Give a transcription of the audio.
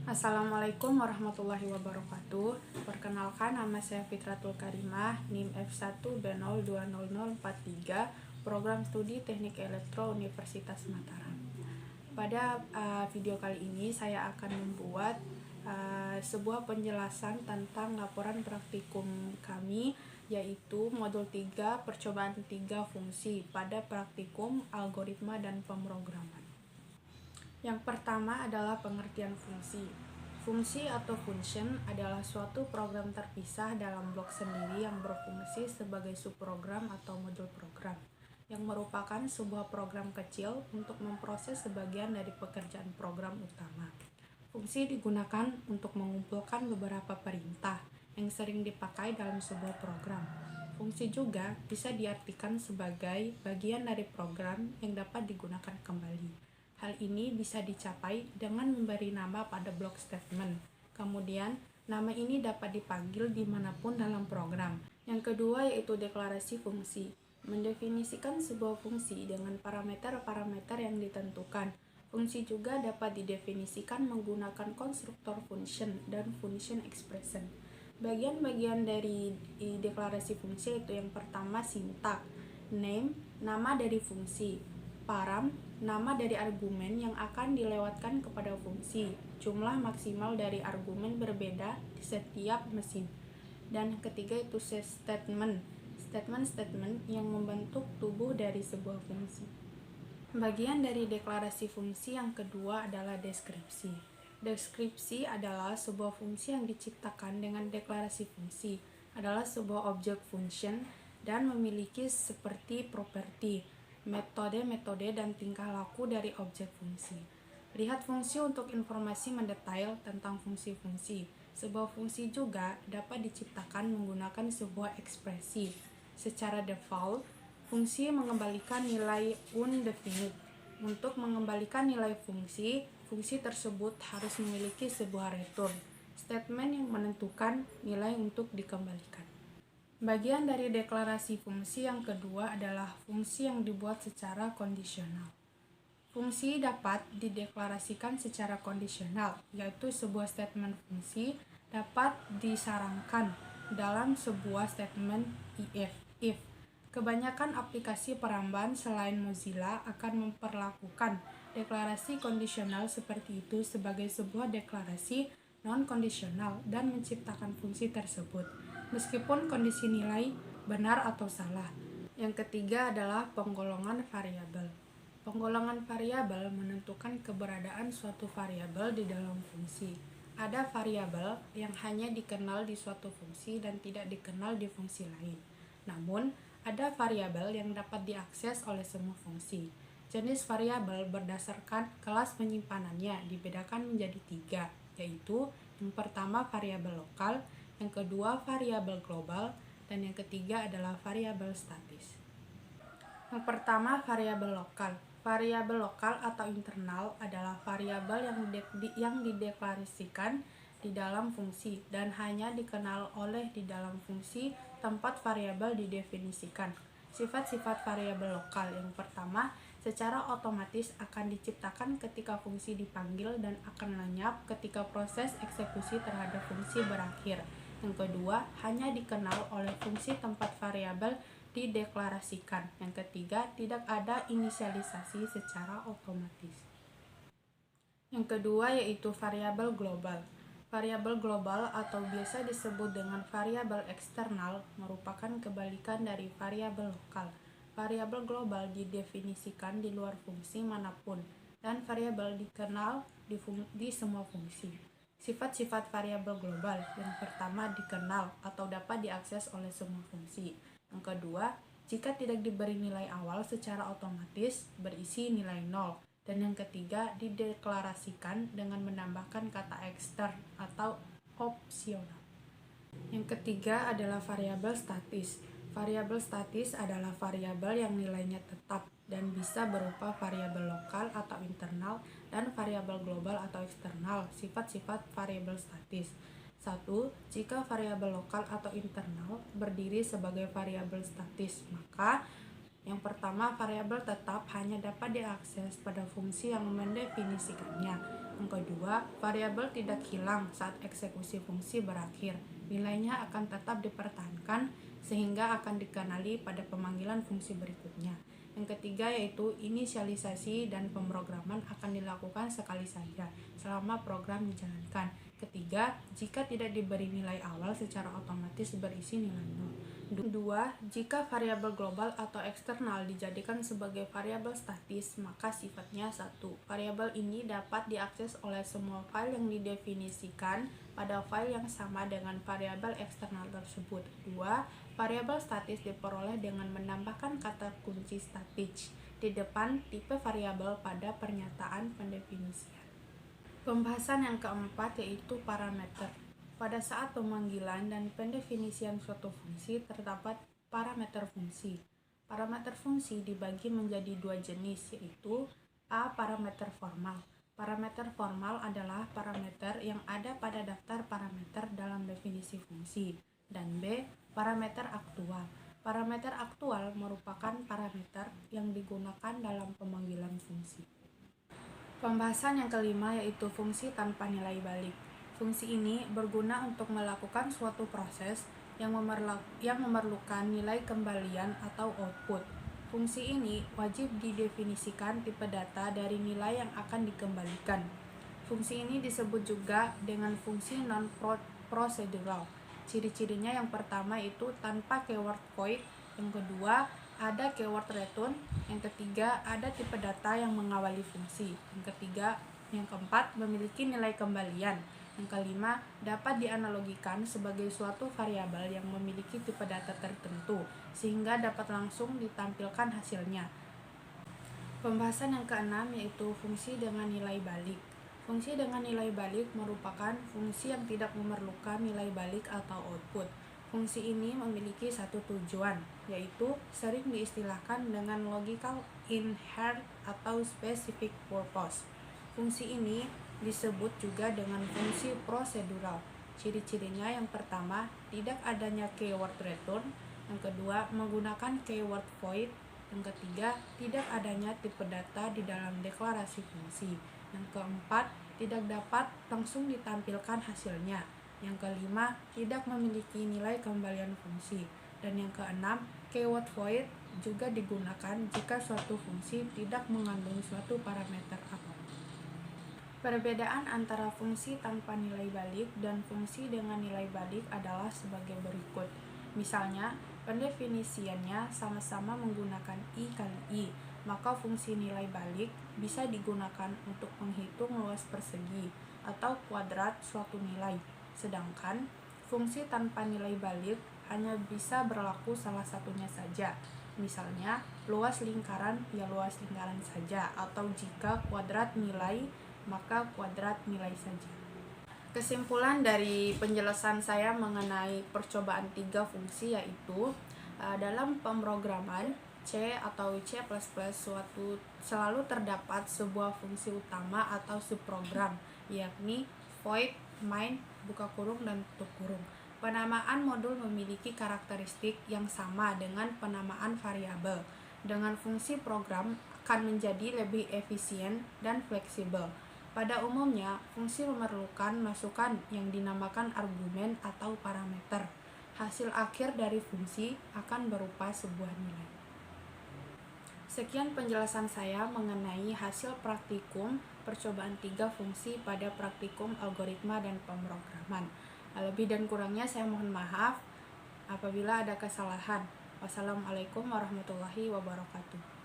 Assalamualaikum warahmatullahi wabarakatuh. Perkenalkan, nama saya Fitratul Karimah, NIM F1B020043, Program Studi Teknik Elektro Universitas Mataram. Pada video kali ini saya akan membuat sebuah penjelasan tentang laporan praktikum kami, yaitu modul 3 percobaan 3 fungsi pada praktikum algoritma dan pemrograman. Yang pertama adalah pengertian fungsi. Fungsi atau function adalah suatu program terpisah dalam blok sendiri yang berfungsi sebagai subprogram atau modul program, yang merupakan sebuah program kecil untuk memproses sebagian dari pekerjaan program utama. Fungsi digunakan untuk mengumpulkan beberapa perintah yang sering dipakai dalam sebuah program. Fungsi juga bisa diartikan sebagai bagian dari program yang dapat digunakan kembali. Hal ini bisa dicapai dengan memberi nama pada blok statement. Kemudian, nama ini dapat dipanggil dimanapun dalam program. Yang kedua yaitu deklarasi fungsi. Mendefinisikan sebuah fungsi dengan parameter-parameter yang ditentukan. Fungsi juga dapat didefinisikan menggunakan konstruktor function dan function expression. Bagian-bagian dari deklarasi fungsi itu yang pertama sintak, name, nama dari fungsi, param, nama dari argumen yang akan dilewatkan kepada fungsi, jumlah maksimal dari argumen berbeda di setiap mesin. Dan ketiga itu statement yang membentuk tubuh dari sebuah fungsi. Bagian dari deklarasi fungsi yang kedua adalah deskripsi. Deskripsi adalah sebuah fungsi yang diciptakan dengan deklarasi fungsi, adalah sebuah objek function dan memiliki seperti properti, metode-metode dan tingkah laku dari objek fungsi. Lihat fungsi untuk informasi mendetail tentang fungsi-fungsi. Sebuah fungsi juga dapat diciptakan menggunakan sebuah ekspresi. Secara default, fungsi mengembalikan nilai undefinite. Untuk mengembalikan nilai fungsi, fungsi tersebut harus memiliki sebuah return, statement yang menentukan nilai untuk dikembalikan. Bagian dari deklarasi fungsi yang kedua adalah fungsi yang dibuat secara kondisional. Fungsi dapat dideklarasikan secara kondisional, yaitu sebuah statement fungsi dapat disarankan dalam sebuah statement if. Kebanyakan aplikasi peramban selain Mozilla akan memperlakukan deklarasi kondisional seperti itu sebagai sebuah deklarasi non-kondisional dan menciptakan fungsi tersebut, meskipun kondisi nilai benar atau salah. Yang ketiga adalah penggolongan variabel. Penggolongan variabel menentukan keberadaan suatu variabel di dalam fungsi. Ada variabel yang hanya dikenal di suatu fungsi dan tidak dikenal di fungsi lain. Namun, ada variabel yang dapat diakses oleh semua fungsi. Jenis variabel berdasarkan kelas penyimpanannya dibedakan menjadi 3, yaitu yang pertama variabel lokal, yang kedua variabel global, dan yang ketiga adalah variabel statis. Yang pertama variabel lokal. Variabel lokal atau internal adalah variabel yang dideklarasikan di dalam fungsi dan hanya dikenal oleh di dalam fungsi tempat variabel didefinisikan. Sifat-sifat variabel lokal yang pertama, secara otomatis akan diciptakan ketika fungsi dipanggil dan akan lenyap ketika proses eksekusi terhadap fungsi berakhir. Yang kedua, hanya dikenal oleh fungsi tempat variabel dideklarasikan. Yang ketiga, tidak ada inisialisasi secara otomatis. Yang kedua yaitu variabel global. Variabel global atau biasa disebut dengan variabel eksternal merupakan kebalikan dari variabel lokal. Variabel global didefinisikan di luar fungsi manapun dan variabel dikenal di semua fungsi. Sifat-sifat variabel global yang pertama dikenal atau dapat diakses oleh semua fungsi. Yang kedua, jika tidak diberi nilai awal secara otomatis berisi nilai 0. Dan yang ketiga, dideklarasikan dengan menambahkan kata ekstern atau opsional. Yang ketiga adalah variabel statis. Variabel statis adalah variabel yang nilainya tetap dan bisa berupa variabel lokal atau internal dan variabel global atau eksternal. Sifat-sifat variabel statis. 1. Jika variabel lokal atau internal berdiri sebagai variabel statis, maka yang pertama, variabel tetap hanya dapat diakses pada fungsi yang mendefinisikannya. Yang kedua, variabel tidak hilang saat eksekusi fungsi berakhir. Nilainya akan tetap dipertahankan sehingga akan dikenali pada pemanggilan fungsi berikutnya. Yang ketiga yaitu inisialisasi dan pemrograman akan dilakukan sekali saja selama program dijalankan. Ketiga, jika tidak diberi nilai awal secara otomatis berisi nilai 0. Dua, jika variabel global atau eksternal dijadikan sebagai variabel statis, maka sifatnya satu. Variabel ini dapat diakses oleh semua file yang didefinisikan pada file yang sama dengan variabel eksternal tersebut. Dua, variabel statis diperoleh dengan menambahkan kata kunci statis di depan tipe variabel pada pernyataan pendefinisian. Pembahasan yang keempat yaitu parameter. Pada saat pemanggilan dan pendefinisian suatu fungsi terdapat parameter fungsi. Parameter fungsi dibagi menjadi dua jenis, yaitu A. Parameter formal. Parameter formal adalah parameter yang ada pada daftar parameter dalam definisi fungsi. Dan B. Parameter aktual. Parameter aktual merupakan parameter yang digunakan dalam pemanggilan fungsi. Pembahasan yang kelima yaitu fungsi tanpa nilai balik. Fungsi ini berguna untuk melakukan suatu proses yang memerlukan nilai kembalian atau output. Fungsi ini wajib didefinisikan tipe data dari nilai yang akan dikembalikan. Fungsi ini disebut juga dengan fungsi non-procedural. Ciri-cirinya yang pertama itu tanpa keyword void, yang kedua ada keyword return, yang ketiga ada tipe data yang mengawali fungsi, yang keempat memiliki nilai kembalian, yang kelima dapat dianalogikan sebagai suatu variabel yang memiliki tipe data tertentu sehingga dapat langsung ditampilkan hasilnya. Pembahasan yang keenam yaitu fungsi dengan nilai balik. Fungsi dengan nilai balik merupakan fungsi yang tidak memerlukan nilai balik atau output. Fungsi ini memiliki satu tujuan, yaitu sering diistilahkan dengan logical inherent atau specific purpose. Fungsi ini disebut juga dengan fungsi prosedural. Ciri-cirinya yang pertama, tidak adanya keyword return, yang kedua, menggunakan keyword void, yang ketiga, tidak adanya tipe data di dalam deklarasi fungsi, yang keempat, tidak dapat langsung ditampilkan hasilnya, yang kelima, tidak memiliki nilai kembalian fungsi, dan yang keenam, keyword void juga digunakan jika suatu fungsi tidak mengandung suatu parameter apapun. Perbedaan antara fungsi tanpa nilai balik dan fungsi dengan nilai balik adalah sebagai berikut. Misalnya, pendefinisiannya sama-sama menggunakan I kali I, maka fungsi nilai balik bisa digunakan untuk menghitung luas persegi atau kuadrat suatu nilai. Sedangkan, fungsi tanpa nilai balik hanya bisa berlaku salah satunya saja. Misalnya, luas lingkaran ya luas lingkaran saja, atau jika kuadrat nilai maka kuadrat nilai saja. Kesimpulan dari penjelasan saya mengenai percobaan 3 fungsi yaitu dalam pemrograman C atau C++ selalu terdapat sebuah fungsi utama atau subprogram, yakni void, main, buka kurung, dan tutup kurung. Penamaan modul memiliki karakteristik yang sama dengan penamaan variabel. Dengan fungsi program akan menjadi lebih efisien dan fleksibel. Pada umumnya, fungsi memerlukan masukan yang dinamakan argumen atau parameter. Hasil akhir dari fungsi akan berupa sebuah nilai. Sekian penjelasan saya mengenai hasil praktikum percobaan 3 fungsi pada praktikum algoritma dan pemrograman. Lebih dan kurangnya saya mohon maaf apabila ada kesalahan. Wassalamualaikum warahmatullahi wabarakatuh.